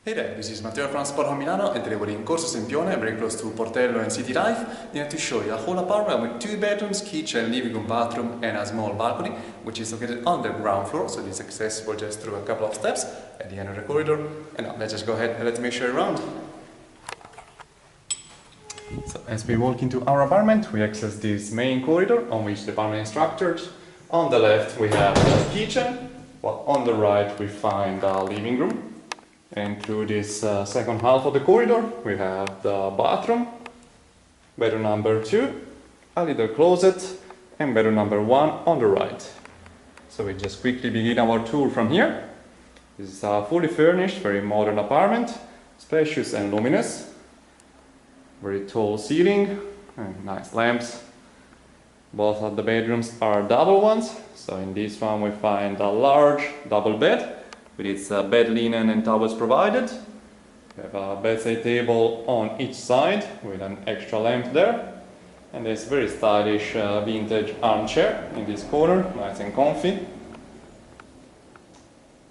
Hey there, this is Matteo from Spotahome Milano, and today we're in Corso Sempione, very close to Portello and City Life. Here to show you a whole apartment with 2 bedrooms, kitchen, living room, bathroom and a small balcony, which is located on the ground floor, so it is accessible just through a couple of steps at the end of the corridor. And now let's just go ahead and let me show you around. So as we walk into our apartment, we access this main corridor on which the apartment is structured. On the left we have the kitchen, while on the right we find the living room. And through this second half of the corridor, we have the bathroom, bedroom number 2, a little closet, and bedroom number 1 on the right. So we just quickly begin our tour from here. This is a fully furnished, very modern apartment, spacious and luminous. Very tall ceiling and nice lamps. Both of the bedrooms are double ones, so in this one we find a large double bed with its bed linen and towels provided. We have a bedside table on each side with an extra lamp there, and this very stylish vintage armchair in this corner, nice and comfy.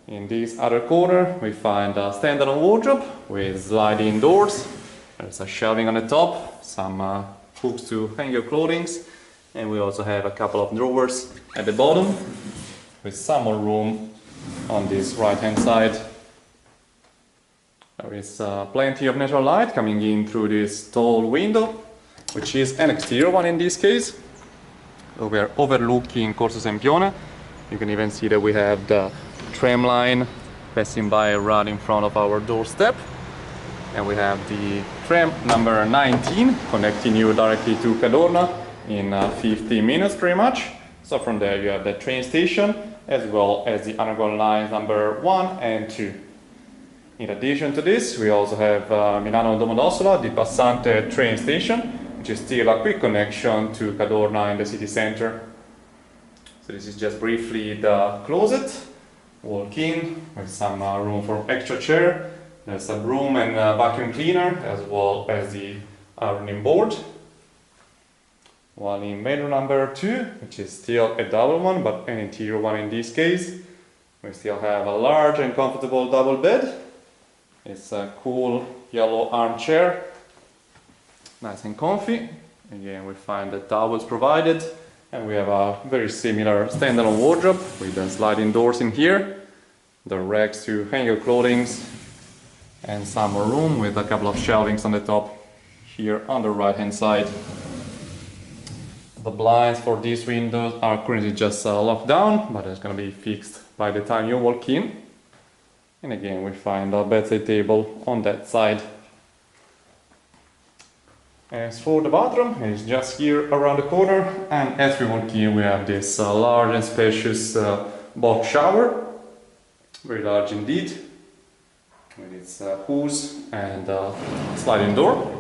In this other corner we find a standalone wardrobe with sliding doors. There's a shelving on the top, some hooks to hang your clothing, and we also have a couple of drawers at the bottom with some more room on this right hand side. There is plenty of natural light coming in through this tall window, which is an exterior one in this case. So we are overlooking Corso Sempione. You can even see that we have the tram line passing by right in front of our doorstep. And we have the tram number 19 connecting you directly to Cadorna in 15 minutes pretty much. So from there you have the train station, as well as the underground lines number 1 and 2. In addition to this, we also have Milano Domodossola, the Passante train station, which is still a quick connection to Cadorna in the city center. So this is just briefly the closet. Walk in with some room for extra chair. There's a broom and vacuum cleaner, as well as the ironing board. One in bedroom number 2, which is still a double one, but an interior one in this case. We still have a large and comfortable double bed. It's a cool yellow armchair, nice and comfy. Again, we find the towels provided, and we have a very similar standalone wardrobe with the sliding doors in here, the racks to hang your clothing, and some more room with a couple of shelvings on the top here on the right hand side. The blinds for these windows are currently just locked down, but it's going to be fixed by the time you walk in. And again, we find a bedside table on that side. As for the bathroom, it's just here around the corner, and as we walk in we have this large and spacious box shower, very large indeed, with its hose and sliding door.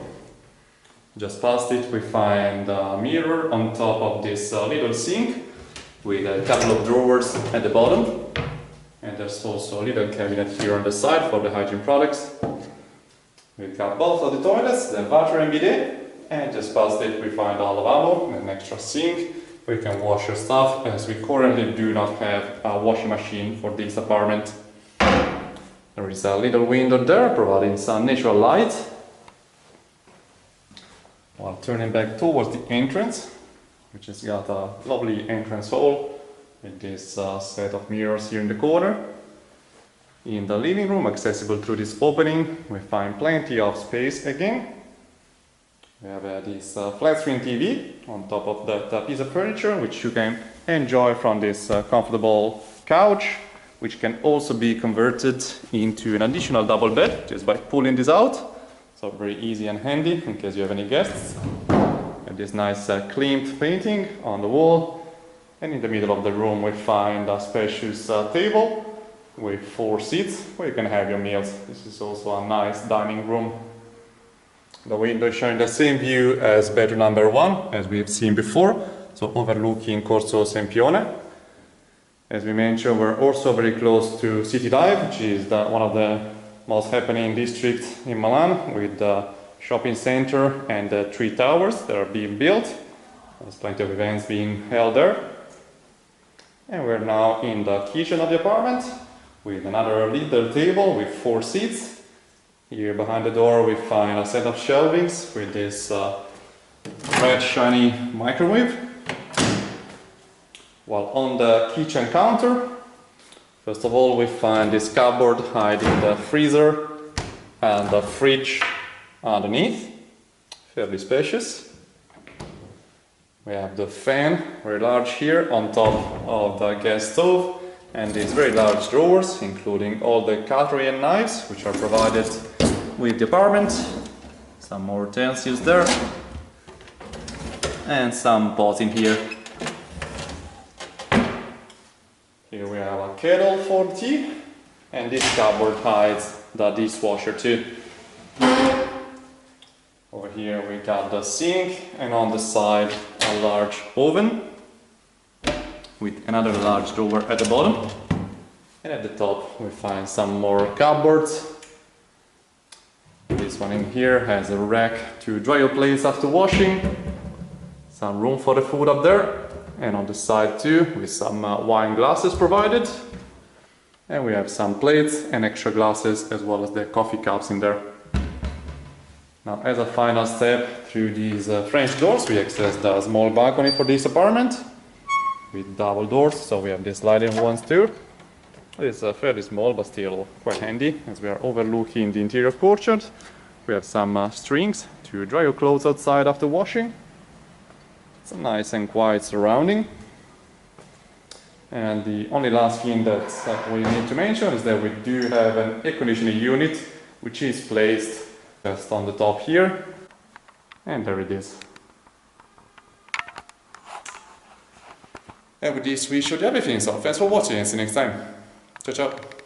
Just past it we find a mirror on top of this little sink with a couple of drawers at the bottom, and there's also a little cabinet here on the side for the hygiene products. We've got both of the toilets, the water and bidet, and just past it we find a lavabo and an extra sink where you can wash your stuff, as we currently do not have a washing machine for this apartment. There is a little window there providing some natural light. While turning back towards the entrance, which has got a lovely entrance hall with this set of mirrors here in the corner. In the living room, accessible through this opening, we find plenty of space again. We have this flat screen TV on top of that piece of furniture, which you can enjoy from this comfortable couch, which can also be converted into an additional double bed just by pulling this out. So very easy and handy in case you have any guests. And this nice claimed painting on the wall. And in the middle of the room we find a spacious table with 4 seats where you can have your meals. This is also a nice dining room. The window is showing the same view as bedroom number 1 as we've seen before, so overlooking Corso Sempione. As we mentioned, we're also very close to City Life, which is one of the most happening district in Milan, with the shopping center and the 3 towers that are being built. There's plenty of events being held there. And we're now in the kitchen of the apartment with another little table with 4 seats Here behind the door we find a set of shelvings with this red shiny microwave. While on the kitchen counter, first of all we find this cupboard hiding the freezer and the fridge underneath, fairly spacious. We have the fan, very large here, on top of the gas stove, and these very large drawers, including all the cutlery and knives, which are provided with the apartment. Some more utensils there, and some pots in here. Here we have a kettle for tea, and this cupboard hides the dishwasher too. Over here we got the sink, and on the side a large oven with another large drawer at the bottom. And at the top we find some more cupboards. This one in here has a rack to dry your plates after washing. Some room for the food up there. And on the side too, with some wine glasses provided. And we have some plates and extra glasses, as well as the coffee cups in there. Now, as a final step through these French doors, we access the small balcony for this apartment with double doors, so we have the sliding ones too. It's fairly small, but still quite handy, as we are overlooking the interior courtyard. We have some strings to dry your clothes outside after washing. It's a nice and quiet surrounding. And the only last thing that we need to mention is that we do have an air conditioning unit, which is placed just on the top here, and there it is. And with this we showed you everything, so thanks for watching and see you next time. Ciao ciao!